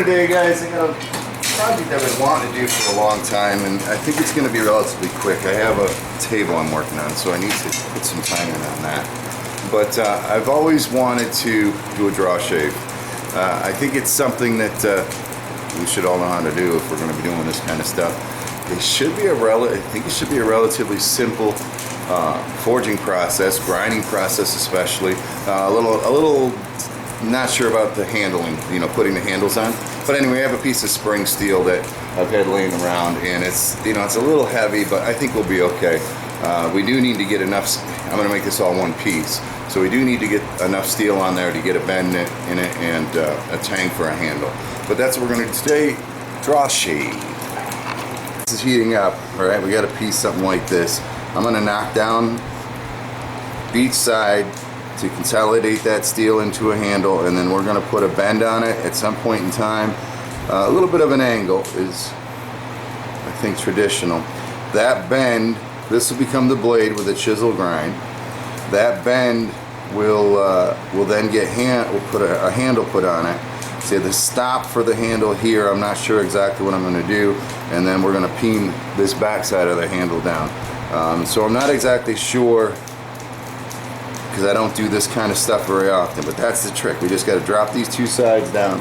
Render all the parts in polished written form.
Today guys, I got a project I've been wanting to do for a long time, and I think it's going to be relatively quick. I have a table I'm working on, so I need to put some time in on that. But I've always wanted to do a draw shave. I think it's something that we should all know how to do if we're going to be doing this kind of stuff. I think it should be a relatively simple forging process, grinding process especially. A little not sure about the handling, putting the handles on. But anyway, I have a piece of spring steel that I've had laying around, and it's a little heavy, but I think we'll be okay. We do need to get enough. I'm going to make this all one piece, so we do need to get enough steel on there to get a bend in it and a tang for a handle. But that's what we're going to do today. Draw shave. This is heating up. All right, we got a piece something like this. I'm going to knock down each side to consolidate that steel into a handle, and then we're going to put a bend on it at some point in time. A little bit of an angle is, I think, traditional. That bend, this will become the blade with a chisel grind. That bend will then get we'll put a handle put on it. See the stop for the handle here, I'm not sure exactly what I'm going to do, and then we're going to peen this back side of the handle down. So I'm not exactly sure, because I don't do this kind of stuff very often, but that's the trick. We just got to drop these two sides down,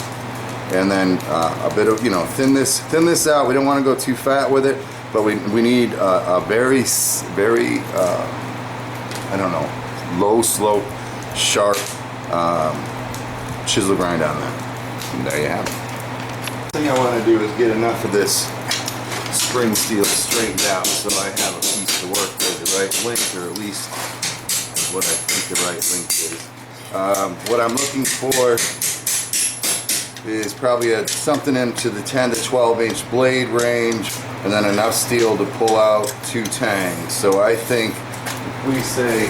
and then a bit of, thin this out. We don't want to go too fat with it, but we need a very I don't know, low slope, sharp chisel grind on that. And there you have it. The thing I want to do is get enough of this spring steel straightened out so I have a piece to work with the right length, or at least what I think the right length is. What I'm looking for is probably something into the 10 to 12 inch blade range, and then enough steel to pull out 2 tangs. So I think if we say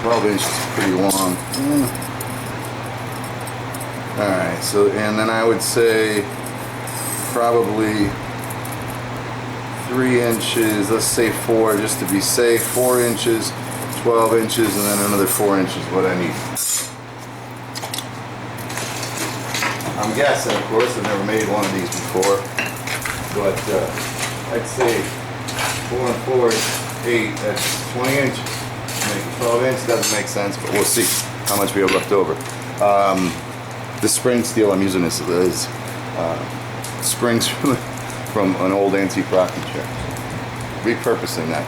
12 inches is pretty long. Alright, so, and then I would say probably 3 inches, let's say 4 just to be safe, 4 inches, 12 inches, and then another 4 inches what I need. I'm guessing, of course, I've never made one of these before, but I'd say 4 and 4 is 8, that's 20 inches. Make 12 inches doesn't make sense, but we'll see how much we have left over. The spring steel I'm using is springs from an old antique rocking chair. Repurposing that.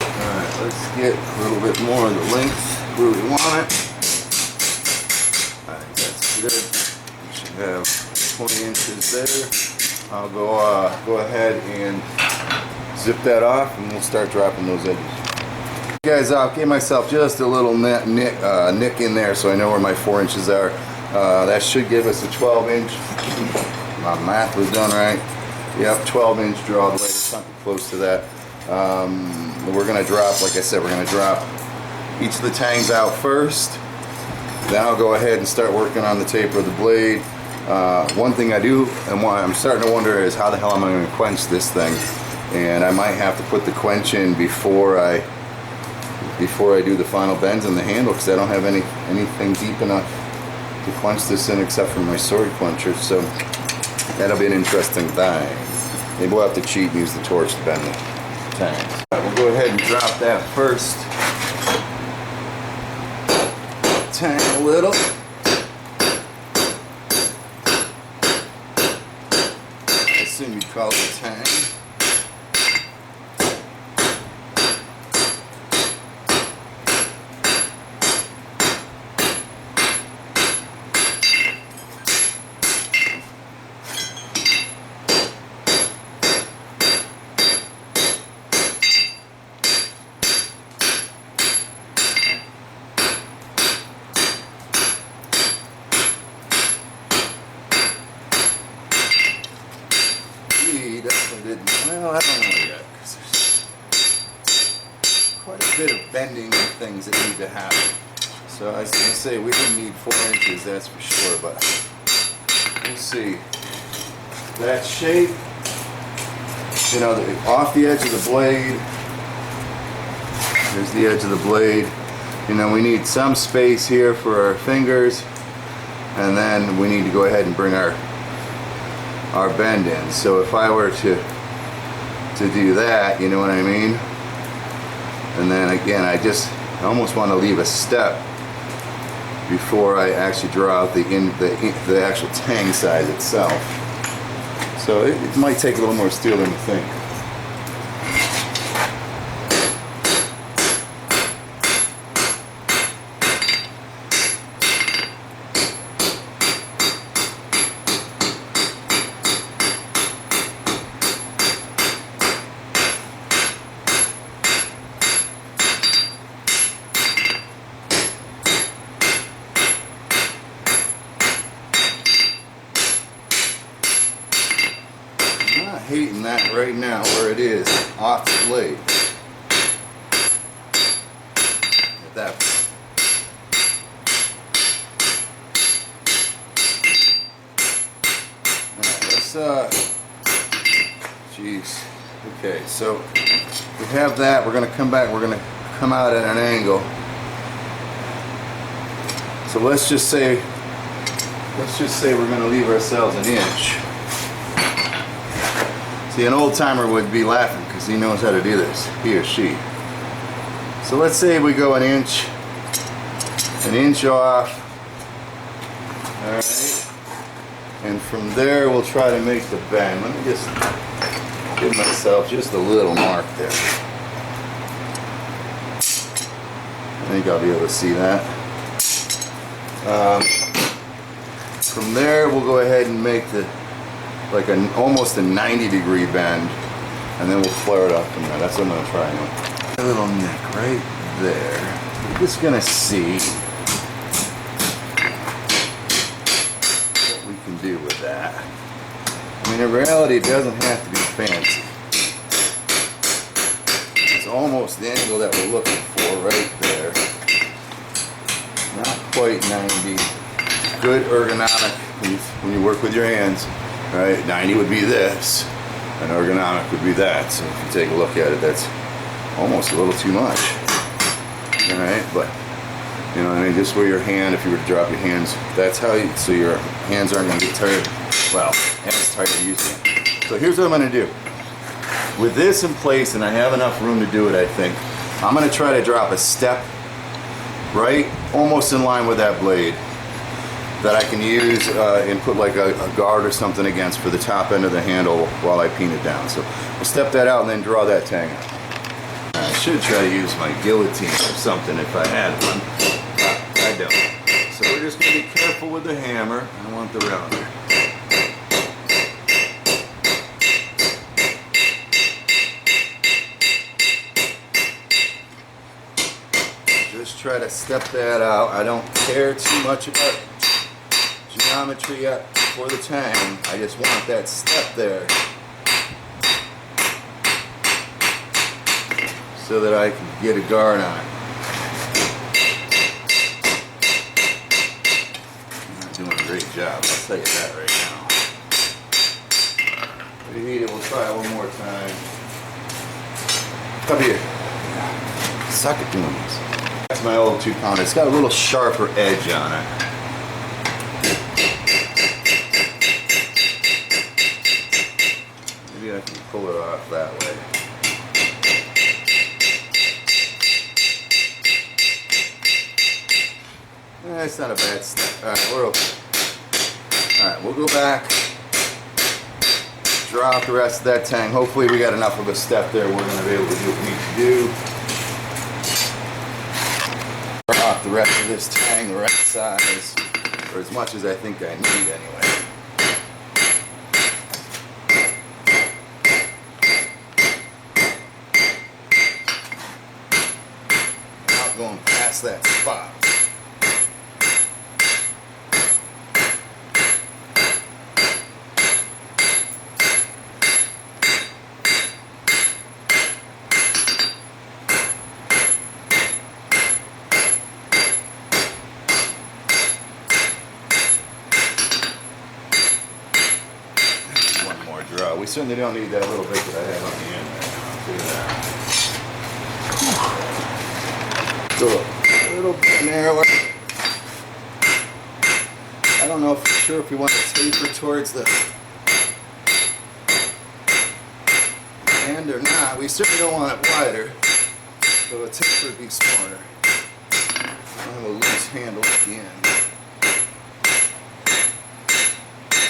Alright, let's get a little bit more of the length where we want it. Alright, that's good. We should have 20 inches there. I'll go ahead and zip that off, and we'll start dropping those edges. Guys, I'll give myself just a little nick in there so I know where my 4 inches are. That should give us a 12 inch. My math was done right. Yep, 12 inch draw blade, something close to that. We're going to drop, like I said, we're going to drop each of the tangs out first. Then I'll go ahead and start working on the taper of the blade. One thing I do, and I'm starting to wonder, is how the hell am I going to quench this thing? And I might have to put the quench in before I do the final bends in the handle, because I don't have anything deep enough to quench this in except for my sword quencher. So that'll be an interesting thing. Maybe we'll have to cheat and use the torch to bend the tangs. Right, we'll go ahead and drop that first tang a little. I assume you'd call it a tang. Well, I don't know yet, because there's quite a bit of bending and things that need to happen. So I was going to say we didn't need 4 inches, that's for sure, but we'll see. That shape, off the edge of the blade, there's the edge of the blade. We need some space here for our fingers, and then we need to go ahead and bring our our bend in. So if I were to do that, you know what I mean? And then again, I almost want to leave a step before I actually draw out the actual tang size itself. So it might take a little more steel than you think. Hating that right now where it is off the blade. At that point. Alright, let's jeez. Okay, so we have that. We're gonna come back, we're gonna come out at an angle. So let's just say we're gonna leave ourselves an inch. See, an old timer would be laughing because he knows how to do this, he or she. So let's say we go an inch off. Alright. And from there we'll try to make the bend. Let me just give myself just a little mark there. I think I'll be able to see that. From there we'll go ahead and make like almost a 90-degree bend, and then we'll flare it up from there. That's what I'm going to try now. A little neck right there. We're just going to see what we can do with that. I mean, in reality, it doesn't have to be fancy. It's almost the angle that we're looking for right there. Not quite 90. Good ergonomic when you work with your hands. Right, 90 would be this, and ergonomic would be that. So if you take a look at it, that's almost a little too much. All right, but you know what I mean, just where your hand, if you were to drop your hands, that's how you, so your hands aren't going to get tired. Well, hands tired of using it. So here's what I'm going to do. With this in place, and I have enough room to do it, I think, I'm going to try to drop a step right, almost in line with that blade, that I can use and put like a guard or something against for the top end of the handle while I peen it down. So we'll step that out and then draw that tang out. I should try to use my guillotine or something if I had one. I don't. So we're just going to be careful with the hammer. I want the rounder. Just try to step that out. I don't care too much about geometry yet for the tang. I just want that step there so that I can get a guard on it. I'm not doing a great job, I'll tell you that right now. If you need it, we'll try it one more time. Come here. Suck at doing this. That's my old 2-pounder. It's got a little sharper edge on it. I can pull it off that way. It's not a bad step. Alright, we're okay. Alright, we'll go back, draw out the rest of that tang. Hopefully we got enough of a step there we're going to be able to do what we need to do. Draw out the rest of this tang the right size, or as much as I think I need anyway. Going past that spot. One more draw. We certainly don't need that little bit that I have on the end there. I'll do that. Go a little bit narrower. I don't know for sure if we want to taper towards the And or not, we certainly don't want it wider, so a taper would be smarter. I have a loose handle at the end.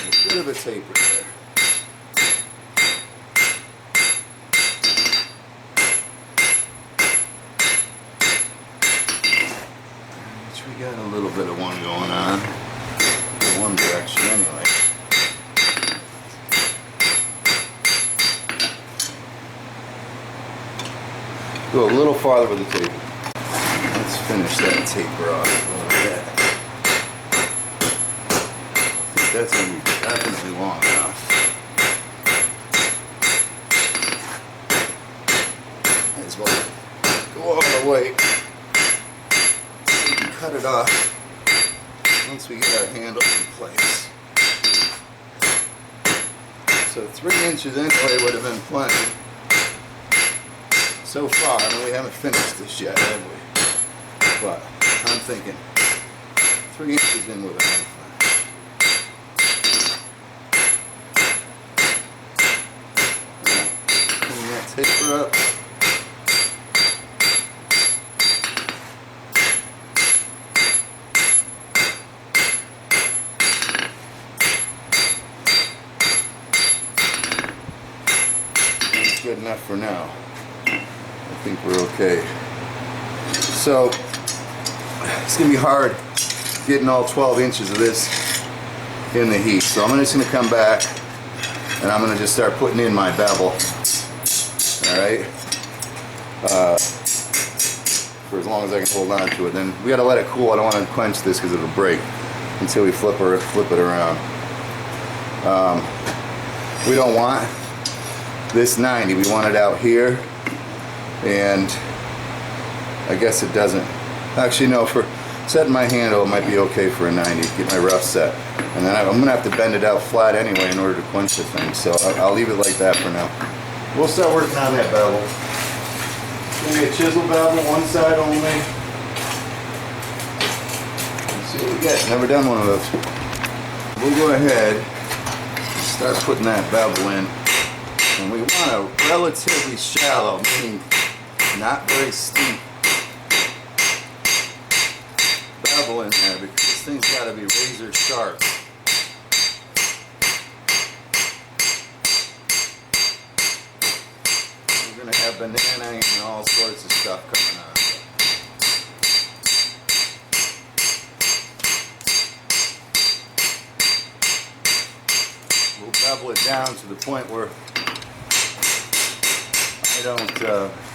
A bit of a taper there. Which we got a little bit of one going on. In one direction anyway. Go a little farther with the taper. Let's finish that taper off a little bit. I think that's going to be definitely long enough. Might as well go all the way. We can cut it off once we get our handle in place. So 3 inches anyway would have been plenty. So far, I mean, we haven't finished this yet, have we? But I'm thinking 3 inches in with it. Clean that taper up. That's good enough for now. I think we're okay. So it's gonna be hard getting all 12 inches of this in the heat. So I'm just gonna come back and I'm gonna just start putting in my bevel. All right, for as long as I can hold on to it. Then we gotta let it cool. I don't want to quench this because it'll break until we flip it around. We don't want this 90. We want it out here. And I guess it doesn't. Actually, no, for setting my handle, it might be okay for a 90, get my rough set. And then I'm going to have to bend it out flat anyway in order to quench the thing. So I'll leave it like that for now. We'll start working on that bevel. Give me a chisel bevel, one side only. Let's see what we get. Never done one of those. We'll go ahead and start putting that bevel in. And we want a relatively shallow, meaning not very steep bevel in there, because this thing's got to be razor sharp. We're going to have banana and all sorts of stuff coming on. We'll bevel it down to the point where I don't,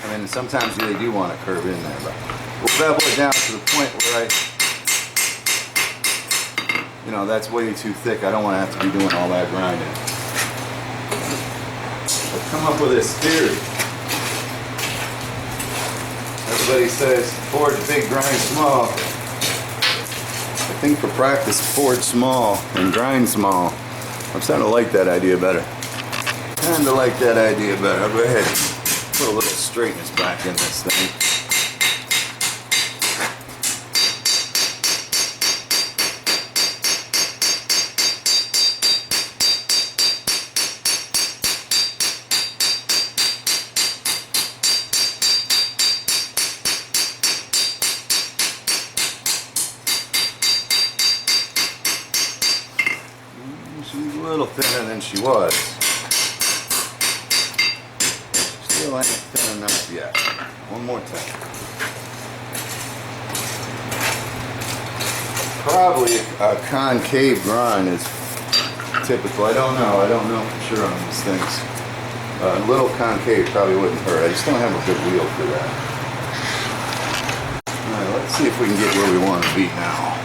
I mean, sometimes they do want to curve in there, but we'll bevel it down to the point where that's way too thick. I don't want to have to be doing all that grinding. I've come up with this theory. Everybody says forge big, grind small. I think for practice, forge small and grind small. I'm starting to like that idea better. I'll go ahead and put a little straightness back in this thing. She's a little thinner than she was. Still ain't thin enough yet. One more time. Probably a concave grind is typical. I don't know for sure on these things. A little concave probably wouldn't hurt. I just don't have a good wheel for that. Alright, let's see if we can get where we want to be now.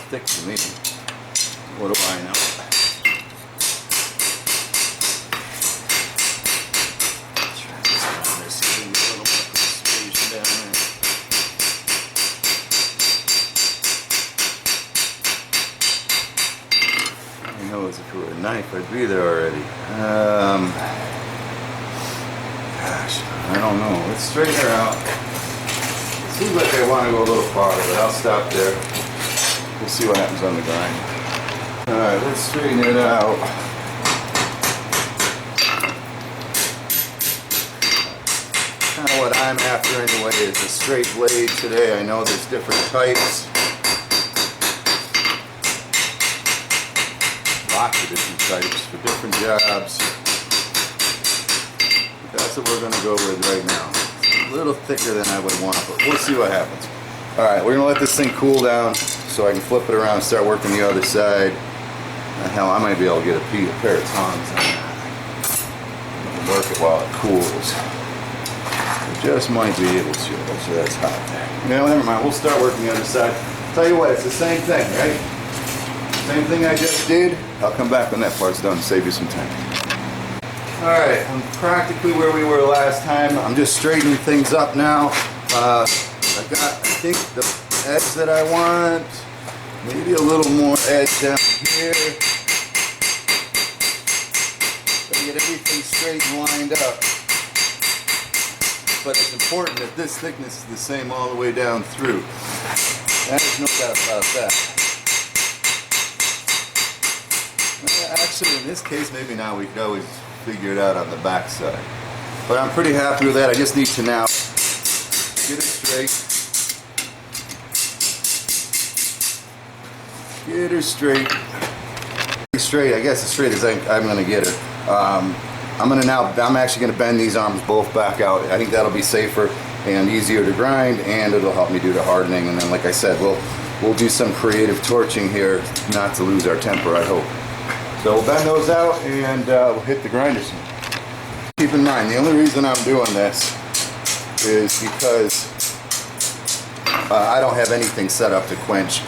Thick to me. What do I know? Try this around there, see if we can get a little more precision down there. were a knife, I'd be there already. Gosh, I don't know. Let's straighten her out. It seems like I want to go a little farther, but I'll stop there. We'll see what happens on the grind. Alright, let's straighten it out. Kind of what I'm after anyway is a straight blade today. I know there's different types. Lots of different types for different jobs. That's what we're going to go with right now. It's a little thicker than I would want, but we'll see what happens. Alright, we're going to let this thing cool down so I can flip it around and start working the other side. Hell, I might be able to get a pair of tongs on that. Work it while it cools. I just might be able to. So that's hot there. No, never mind. We'll start working the other side. Tell you what, it's the same thing, right? Same thing I just did. I'll come back when that part's done to save you some time. Alright, I'm practically where we were last time. I'm just straightening things up now. I think, the edge that I want. Maybe a little more edge down here. Get everything straight and lined up. But it's important that this thickness is the same all the way down through. There's no doubt about that. Actually, in this case, maybe now we could always figure it out on the back side. But I'm pretty happy with that. I just need to now get it straight. Get her straight. Straight, I guess as straight as I'm going to get her. I'm actually going to bend these arms both back out. I think that'll be safer and easier to grind, and it'll help me do the hardening. And then, like I said, we'll do some creative torching here, not to lose our temper, I hope. So we'll bend those out and we'll hit the grinder soon. Keep in mind, the only reason I'm doing this is because I don't have anything set up to quench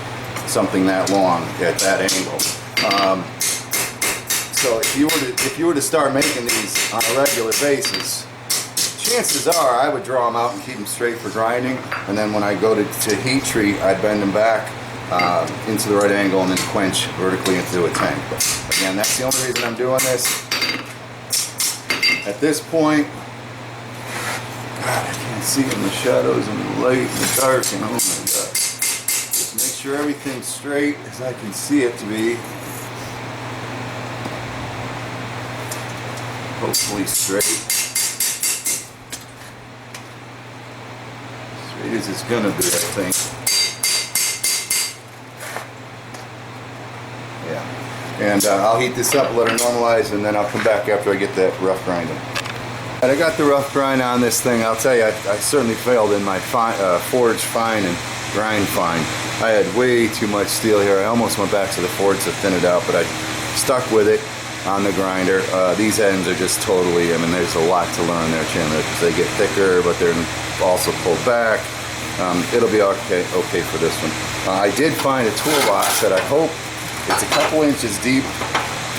something that long at that angle. So if you were to start making these on a regular basis, chances are I would draw them out and keep them straight for grinding, and then when I go to heat treat, I'd bend them back into the right angle and then quench vertically into a tank. But again, that's the only reason I'm doing this. At this point, God, I can't see in the shadows and the light and the dark, and oh my God. Just make sure everything's straight as I can see it to be. Hopefully straight. Straight as it's gonna be, I think. Yeah. And I'll heat this up, let her normalize, and then I'll come back after I get that rough grinding. And I got the rough grind on this thing. I'll tell you, I certainly failed in my forge fine and grind fine. I had way too much steel here. I almost went back to the forge to thin it out, but I stuck with it on the grinder. These ends are just totally, I mean, there's a lot to learn there, Chandler, because they get thicker, but they're also pulled back. It'll be okay for this one. I did find a toolbox that I hope it's a couple inches deep,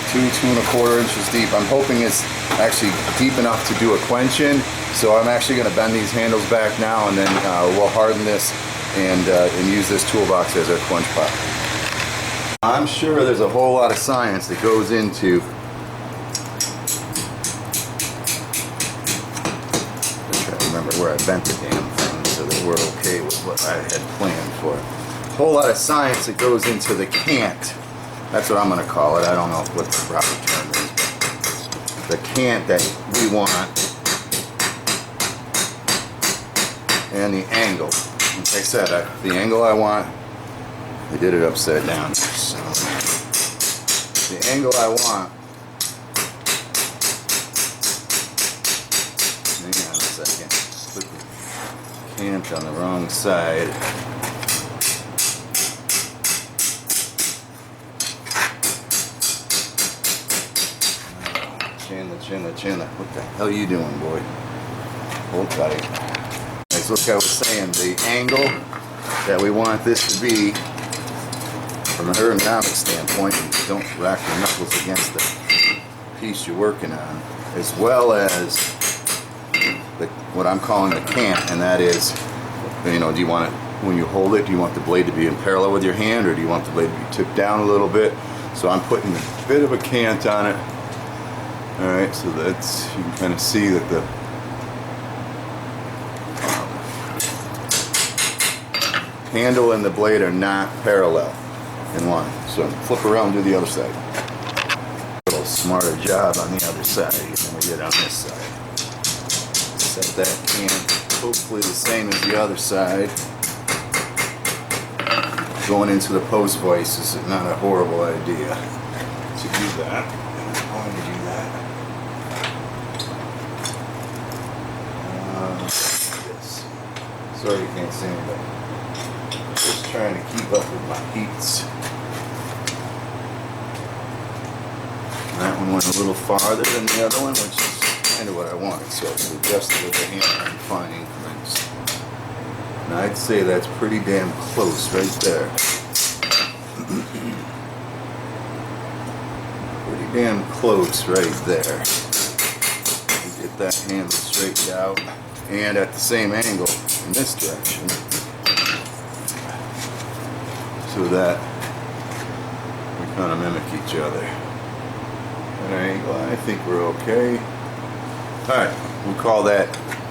2.25 inches deep. I'm hoping it's actually deep enough to do a quench in, so I'm actually going to bend these handles back now, and then we'll harden this and use this toolbox as our quench pot. I'm sure there's a whole lot of science that goes into trying to remember where I bent the damn thing so that we're okay with what I had planned for. A whole lot of science that goes into the cant. That's what I'm going to call it. I don't know what the proper term is, but the cant that we want and the angle. Like I said, the angle I want, I did it upside down. So the angle I want, hang on a second, put the cant on the wrong side. Chandler, what the hell are you doing, boy? Hold tight. So like I was saying, the angle that we want this to be from an ergonomic standpoint, don't rack your knuckles against the piece you're working on, as well as what I'm calling the cant, and that is, you know, do you want it, when you hold it, do you want the blade to be in parallel with your hand, or do you want the blade to be tipped down a little bit? So I'm putting a bit of a cant on it. All right, so that's, you can kind of see that the handle and the blade are not parallel in line. So flip around, do the other side. A little smarter job on the other side than we did on this side. Set that cant hopefully the same as the other side. Going into the post vise is not a horrible idea to do that. And I'm going to do that. Yes. Sorry you can't see anything. Just trying to keep up with my heats. That one went a little farther than the other one, which is kind of what I wanted. So I adjusted with the hammer in fine increments. And I'd say that's pretty damn close right there. Pretty damn close right there. Get that handle straightened out and at the same angle in this direction, so that we kind of mimic each other. At an angle, I think we're okay. Alright, we'll call that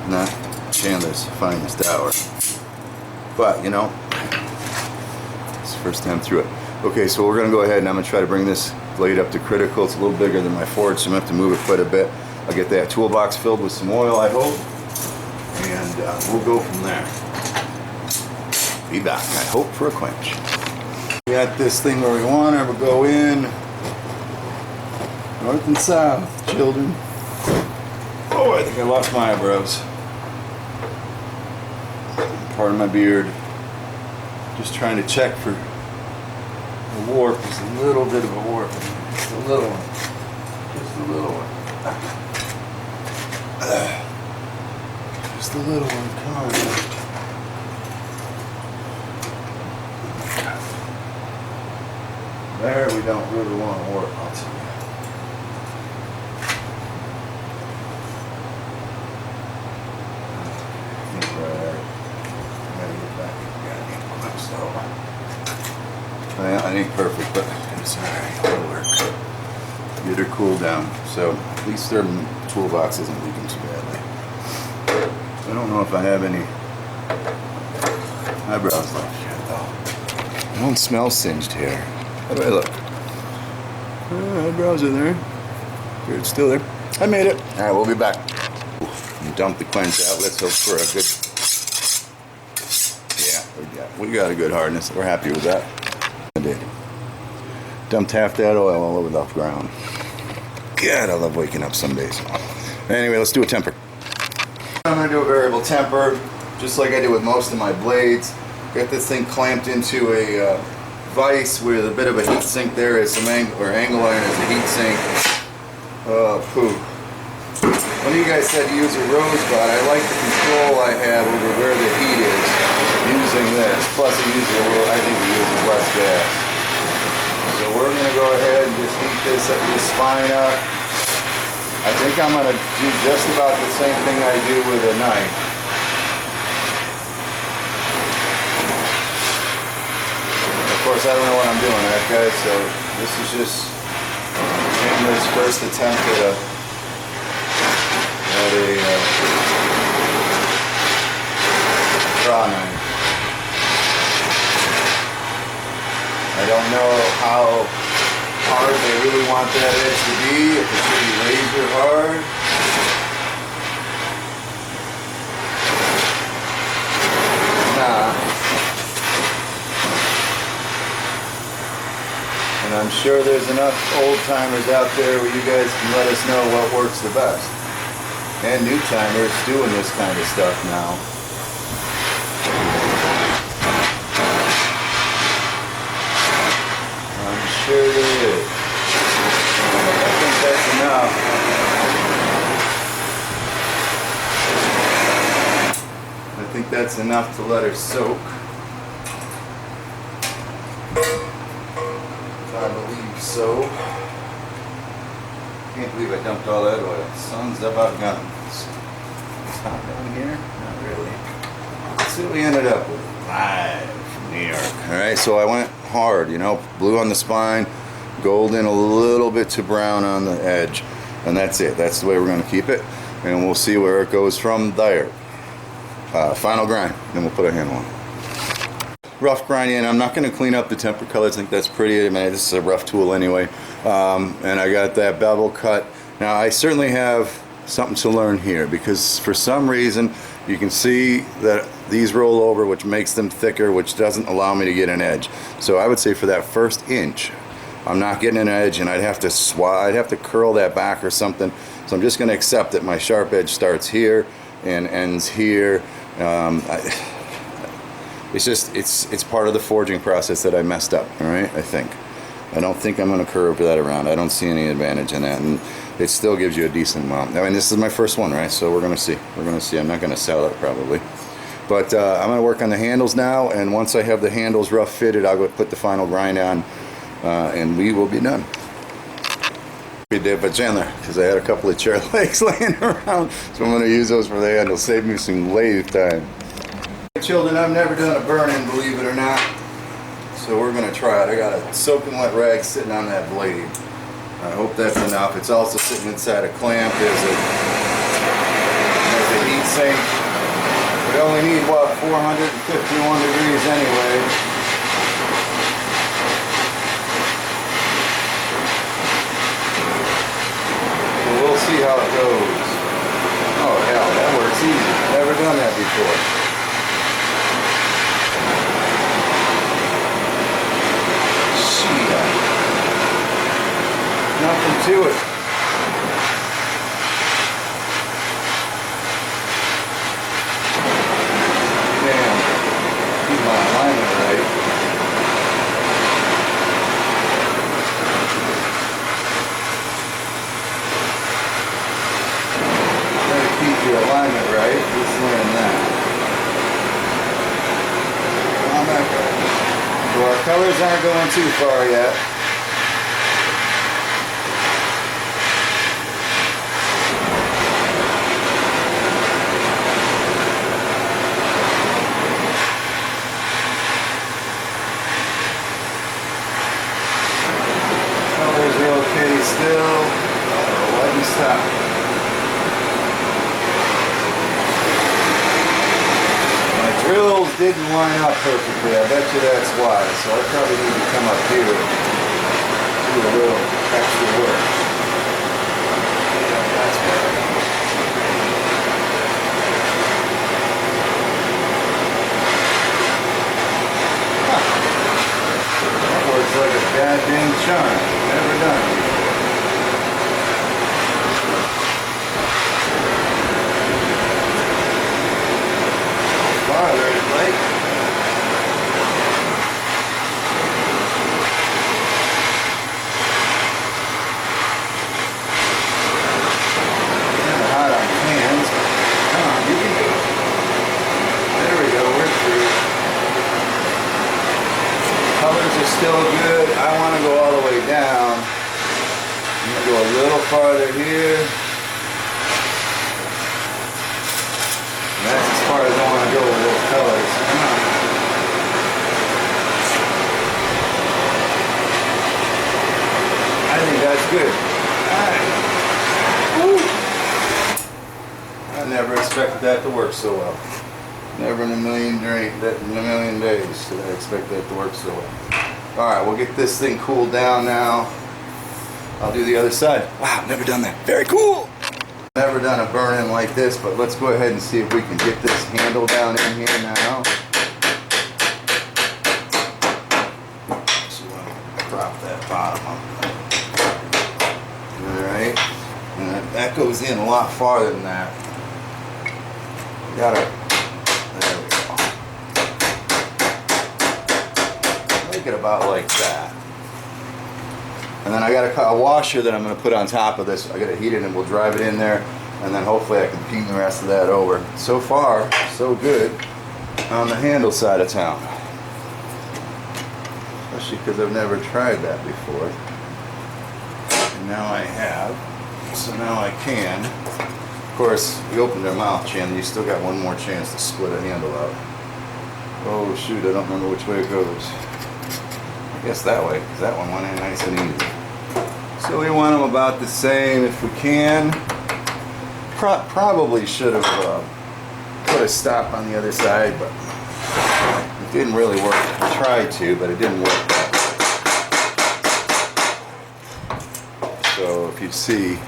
not Chandler's finest hour. But, you know, it's the first time through it. Okay, so we're going to go ahead and I'm going to try to bring this blade up to critical. It's a little bigger than my forge, so I'm going to have to move it quite a bit. I'll get that toolbox filled with some oil, I hope. And we'll go from there. Be back, I hope, for a quench. We got this thing where we want it. We'll go in. North and south, children. Oh, I think I lost my eyebrows. Part of my beard. Just trying to check for the warp. There's a little bit of a warp. Just a little one. Just a little one. Just a little one. Come on. There, we don't really want to warp. I'll tell you. Well, it ain't perfect, but it's alright. It'll work. Get her cooled down. So at least their toolbox isn't leaking too badly. I don't know if I have any eyebrows left yet, though. I don't smell singed hair. How do I look? Eyebrows are there. Beard's still there. I made it. Alright, we'll be back. Dump the quench out. Let's hope for a good. Yeah, we got a good hardness. We're happy with that. I did. Dumped half that oil all over the ground. God, I love waking up some days. Anyway, let's do a temper. I'm going to do a variable temper, just like I did with most of my blades. Get this thing clamped into a vise with a bit of a heat sink there as some angle iron as a heat sink. Oh, poo. One of you guys said to use a rosebud. I like the control I have over where the heat is using this. Plus it uses a little, I think it uses less gas. So we're going to go ahead and just heat this spine up. I think I'm going to do just about the same thing I do with a knife. Of course I don't know what I'm doing, okay? So this is just Chandler's first attempt at a draw knife. I don't know how hard they really want that edge to be, if it should be laser hard. Nah. And I'm sure there's enough old timers out there where you guys can let us know what works the best. And new timers doing this kind of stuff now. I'm sure there is. I think that's enough. I think that's enough to let her soak. I believe so. Can't believe I dumped all that oil. Sun's about gone. It's hot down here? Not really. Let's see what we ended up with. Live from New York. Alright, so I went hard, you know, blew on the spine, golden, a little bit to brown on the edge, and that's it. That's the way we're going to keep it, and we'll see where it goes from there. Final grind, then we'll put a handle on it. Rough grind in. I'm not going to clean up the temper colors. I think that's pretty. I mean, this is a rough tool anyway. And I got that bevel cut. Now I certainly have something to learn here, because for some reason you can see that these roll over, which makes them thicker, which doesn't allow me to get an edge. So I would say for that first inch, I'm not getting an edge, and I'd have to curl that back or something. So I'm just going to accept that my sharp edge starts here and ends here. It's part of the forging process that I messed up. All right, I don't think I'm going to curve that around. I don't see any advantage in that, and it still gives you a decent amount. I mean, this is my first one, right? So we're going to see. I'm not going to sell it probably, but I'm going to work on the handles now. And once I have the handles rough fitted, I'll go put the final grind on, and we will be done. We did for Chandler, because I had a couple of chair legs laying around, so I'm going to use those for the handle. Save me some lathe time. Children, I've never done a burn-in, believe it or not. So we're going to try it. I got a soaking wet rag sitting on that blade. I hope that's enough. It's also sitting inside a clamp. There's a heat sink. We only need, what, 451 degrees anyway. So we'll see how it goes. Oh hell, that works easy. Never done that before. Nothing to it. Damn. Keep my alignment right. Gotta keep your alignment right. Just learn that. On that guy. So our colors aren't going too far yet. Okay, still. Let me stop. My drills didn't line up perfectly. I bet you that's why. So I probably need to come up here and do a little extra work. Yeah, that's better. That works like a goddamn charm. Never done it before. Farther, it's like. Kind of hot on your hands. Come on, you can do it. There we go, we're through. Colors are still good. I want to go all the way down. I'm going to go a little farther here. And that's as far as I want to go with those colors. Come on. I think that's good. Alright. I never expected that to work so well. Never in a million days did I expect that to work so well. Alright, we'll get this thing cooled down now. I'll do the other side. Wow, never done that. Very cool! Never done a burn-in like this, but let's go ahead and see if we can get this handle down in here now. So drop that bottom up. Alright, and that goes in a lot farther than that. Gotta. Make it about like that. And then I got a washer that I'm going to put on top of this. I got to heat it and we'll drive it in there, and then hopefully I can paint the rest of that over. So far, so good on the handle side of town. Especially because I've never tried that before. And now I have. So now I can. Of course, you opened their mouth, Chandler. You still got one more chance to split a handle out. Oh shoot, I don't remember which way it goes. I guess that way, because that one went in nice and easy. So we want them about the same if we can. Probably should have put a stop on the other side, but it didn't really work. I tried to, but it didn't work. So if you see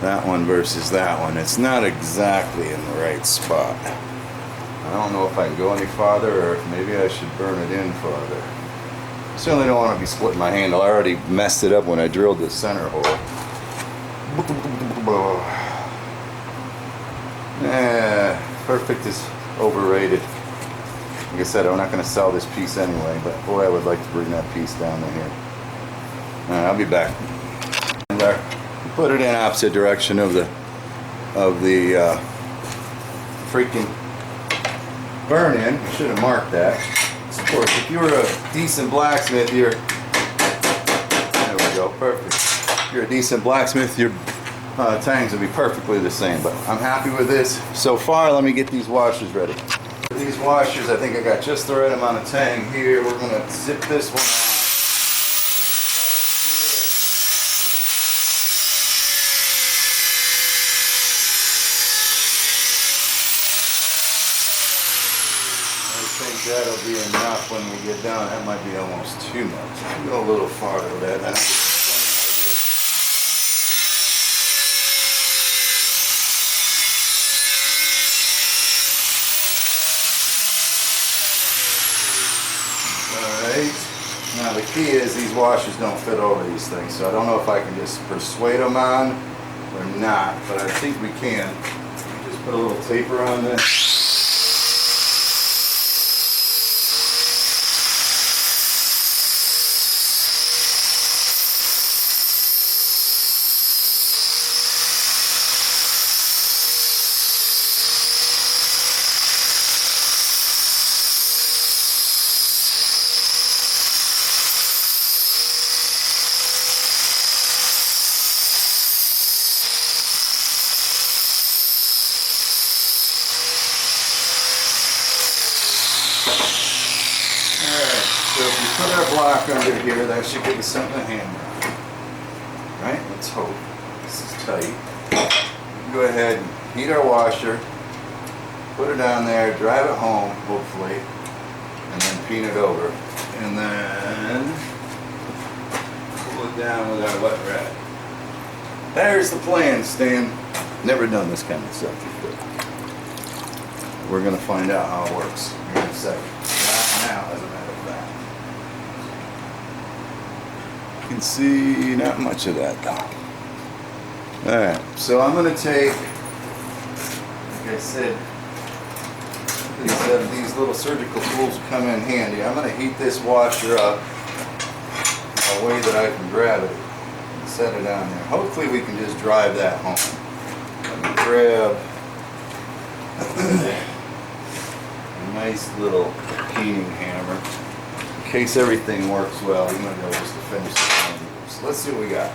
that one versus that one, it's not exactly in the right spot. I don't know if I can go any farther or if maybe I should burn it in farther. Certainly don't want to be splitting my handle. I already messed it up when I drilled the center hole. Perfect is overrated. Like I said, I'm not going to sell this piece anyway, but boy, I would like to bring that piece down to here. Alright, I'll be back. Chandler, put it in opposite direction of the freaking burn-in. I should have marked that. Of course, if you were a decent blacksmith, there we go, perfect. If you're a decent blacksmith, your tangs will be perfectly the same. But I'm happy with this so far. Let me get these washers ready. For these washers, I think I got just the right amount of tang here. We're going to zip this one off. I think that'll be enough when we get done. That might be almost too much. I'll go a little farther with that. Then Alright. Now the key is these washers don't fit over these things, so I don't know if I can just persuade them on or not, but I think we can. Just put a little taper on this. So if you put our block under here, that should give us something to hammer on. Right? Let's hope. This is tight. Go ahead and heat our washer, put it down there, drive it home, hopefully, and then peen it over. And then pull it down with our wet rag. There's the plan, Stan. Never done this kind of stuff before. We're going to find out how it works in a second. Right now, as a matter of fact. You can see not much of that though. Alright, so I'm going to take, like I said, these little surgical tools come in handy. I'm going to heat this washer up in a way that I can grab it and set it on there. Hopefully we can just drive that home. Let me grab a nice little peening hammer. In case everything works well, I'm going to go just to finish the thing. So let's see what we got.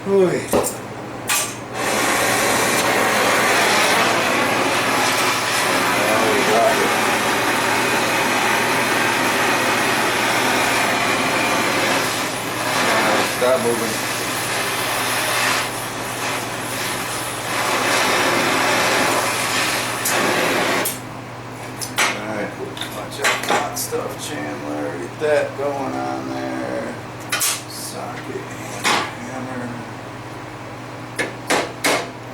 Alright, stop moving. Alright, watch out, hot stuff, Chandler. Get that going on there. Socket and hammer.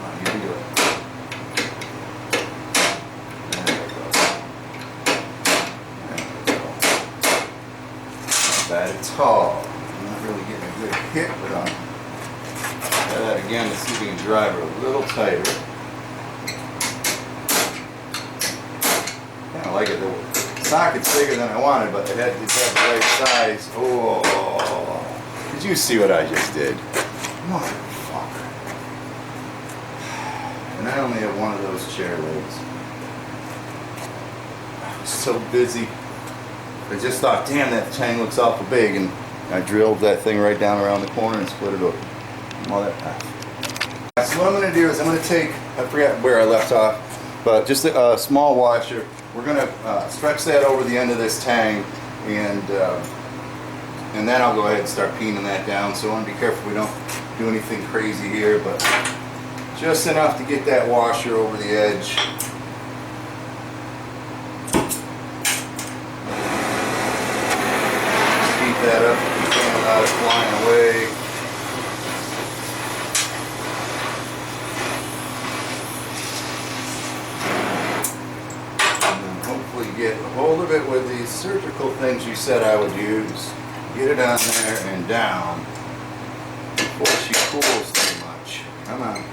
Oh, you can do it. There we go. There we go. Not bad at all. I'm not really getting a good hit, but I'll try that again to see if we can drive her a little tighter. Kind of like it. The socket's bigger than I wanted, but it's had the right size. Oh, did you see what I just did? Motherfucker. And I only have one of those chair legs. I was so busy. I just thought, damn, that tang looks awful big, and I drilled that thing right down around the corner and split it open. All that. So what I'm going to do is I'm going to take, I forgot where I left off, but just a small washer. We're going to stretch that over the end of this tang, and then I'll go ahead and start peening that down. So I want to be careful we don't do anything crazy here, but just enough to get that washer over the edge. Keep that up if you can without it flying away. Get a hold of it with these surgical things you said I would use. Get it on there and down before she cools too much. Come on.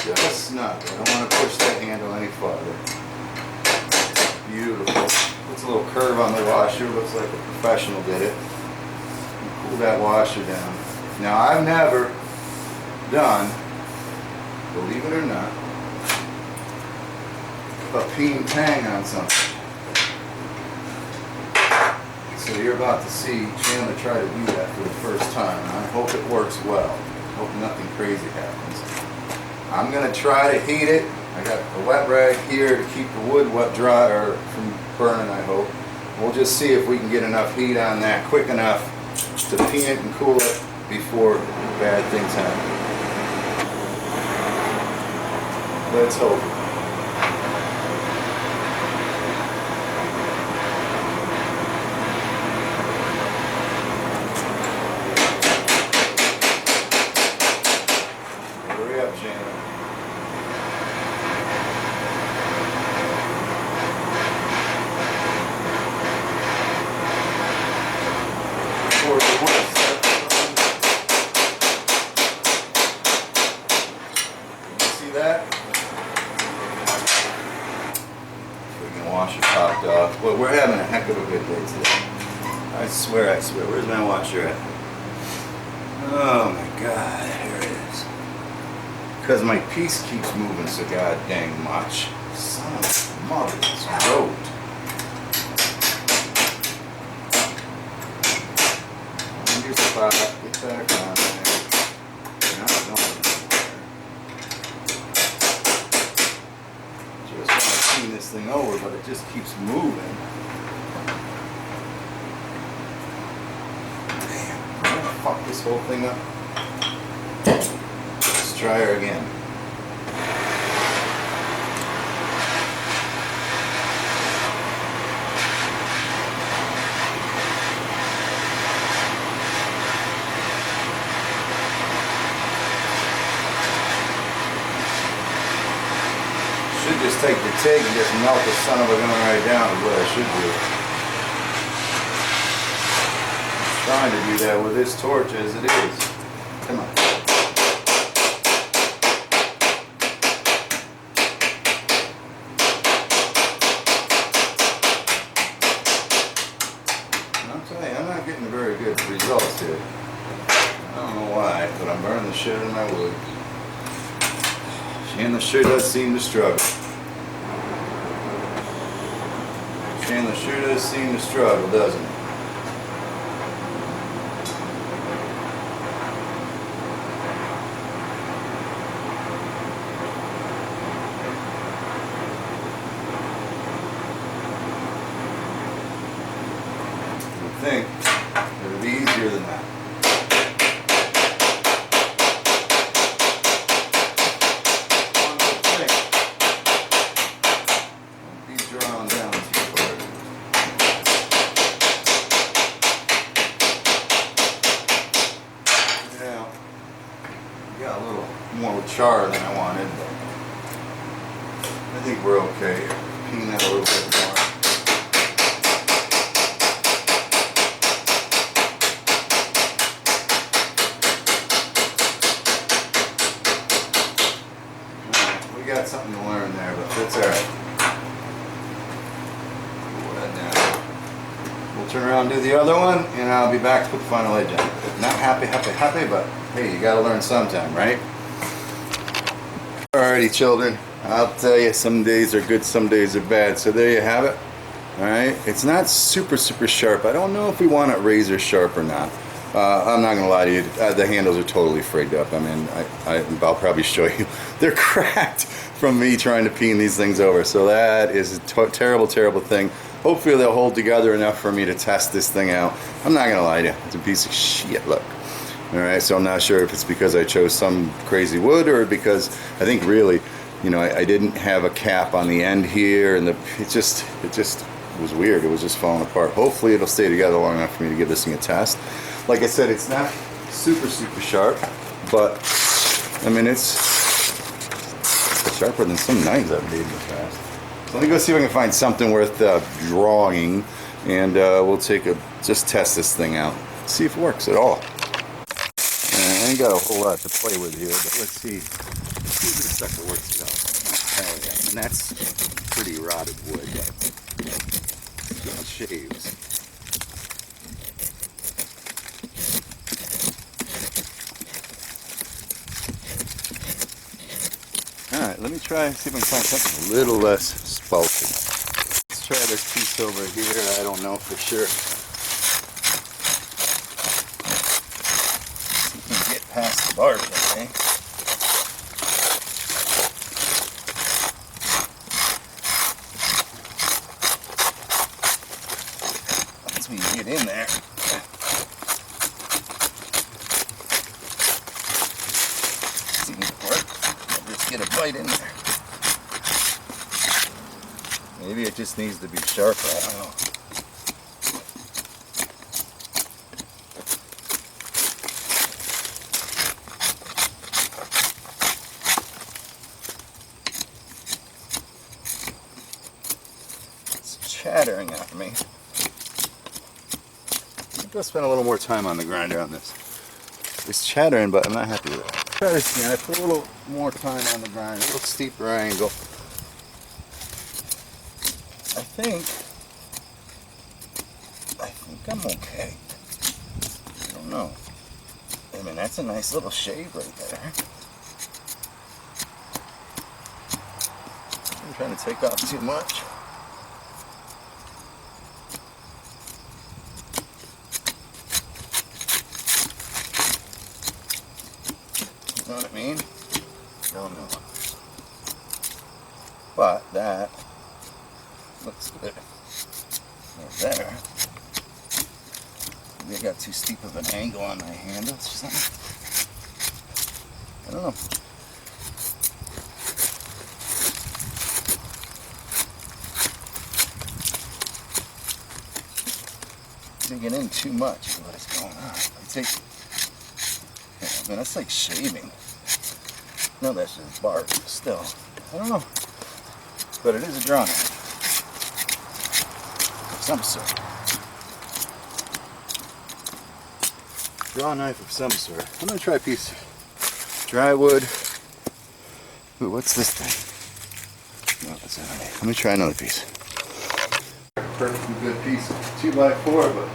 Just snug. I don't want to push that handle any farther. Beautiful. Puts a little curve on the washer. Looks like a professional did it. Pull that washer down. Now I've never done, believe it or not, a peen tang on something. So you're about to see Chandler try to do that for the first time. I hope it works well. I hope nothing crazy happens. I'm going to try to heat it. I got a wet rag here to keep the wood wet dry or from burning, I hope. We'll just see if we can get enough heat on that quick enough to peen it and cool it before bad things happen. Let's hope. Well, we're having a heck of a good day today. I swear. Where's my washer at? Oh my God, here it is. Because my piece keeps moving so god dang much. Son of a mother's road. On your spot, get back on there. No, don't. This thing over, but it just keeps moving. Damn, I'm gonna fuck this whole thing up. Let's try her again. Just take the TIG and just melt the son of a gun right down is what I should do. I'm trying to do that with this torch as it is. Come on. I'm telling you, I'm not getting very good results here. I don't know why, but I'm burning the shit out of my wood. Chandler sure does seem to struggle. Chandler sure does seem to struggle, doesn't he? I think it would be easier than that. Got a little more char than I wanted, but I think we're okay. Peen that a little bit more. We got something to learn there, but that's alright. Pull that down. We'll turn around and do the other one, and I'll be back to put the final edge on. Not happy, but hey, you gotta learn sometime, right? Alrighty, children. I'll tell you, some days are good, some days are bad. So there you have it. Alright, it's not super sharp. I don't know if we want it razor sharp or not. I'm not gonna lie to you, the handles are totally frigged up. I mean, I'll probably show you. They're cracked from me trying to peen these things over. So that is a terrible, terrible thing. Hopefully they'll hold together enough for me to test this thing out. I'm not gonna lie to you, it's a piece of shit, look. All right, so I'm not sure if it's because I chose some crazy wood or because I think really, you know, I didn't have a cap on the end here, and it just was weird. It was just falling apart. Hopefully it'll stay together long enough for me to give this thing a test. Like I said, it's not super sharp, but I mean it's sharper than some knives I've made in the past. So let me go see if I can find something worth drawing, and we'll just test this thing out, see if it works at all. I ain't got a whole lot to play with here, but let's see if this sucker works it out. Oh yeah, and that's pretty rotted wood, but it shaves. Alright, let me try and see if I can find something a little less spalky. Let's try this piece over here. I don't know for sure. See if we can get past the bark, okay? Once we get in there. See if it works. Just get a bite in there. Maybe it just needs to be sharper, I don't know. It's chattering at me. Maybe I'll spend a little more time on the grinder on this. It's chattering, but I'm not happy with it. Try this again. I put a little more time on the grind, a little steeper angle. I think I'm okay. I don't know. I mean, that's a nice little shave right there. I'm trying to take off too much. You know what I mean? Don't know. But that looks good. Right there. Maybe I got too steep of an angle on my handles or something. I don't know. Digging in too much is what is going on. I take, yeah, man, that's like shaving. No, that's just bark. Still, I don't know. But it is a draw knife of some sort. Draw knife of some sort. I'm gonna try a piece of dry wood. Ooh, what's this thing? No, that's not it. Let me try another piece. Perfectly good piece of 2x4, but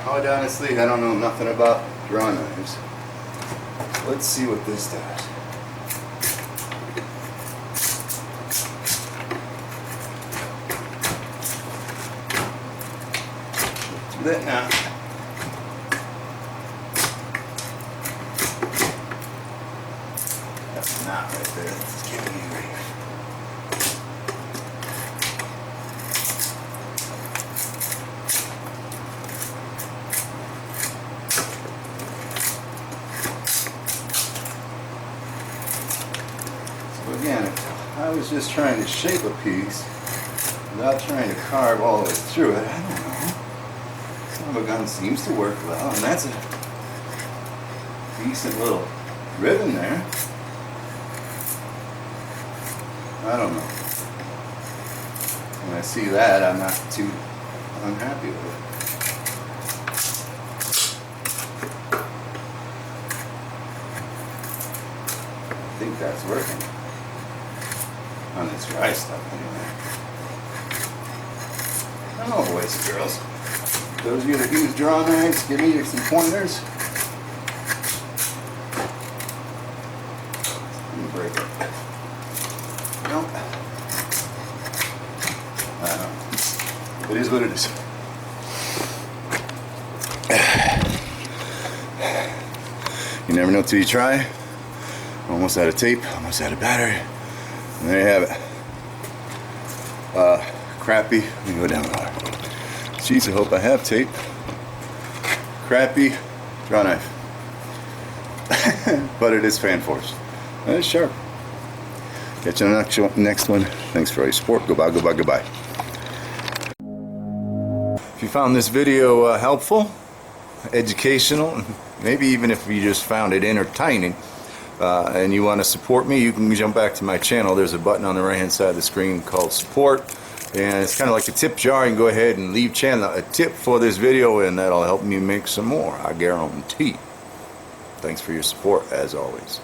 quite honestly, I don't know nothing about draw knives. Let's see what this does. Do that now. That's not right there. It's giving me grief. Again, I was just trying to shape a piece without trying to carve all the way through it. I don't know. Some of a gun seems to work well, and that's a decent little ribbon there. I don't know. When I see that, I'm not too unhappy with it. I think that's working. On this dry stuff anyway. I don't know, boys and girls. Those of you that use draw knives, give me some pointers. Let me break it. Nope. I don't know. It is what it is. You never know till you try. Well, Almost out of tape, almost out of battery. And there you have it. Crappy, let me go down lower. Jeez, I hope I have tape. Crappy draw knife. But it is fan forged. And it's sharp. Catch you on the next one. Thanks for your support. Goodbye, goodbye, goodbye. If you found this video helpful, educational, maybe even if you just found it entertaining, and you want to support me, you can jump back to my channel. There's a button on the right hand side of the screen called support, and it's kind of like a tip jar. You can go ahead and leave Chandler a tip for this video, and that'll help me make some more, I guarantee. Thanks for your support as always.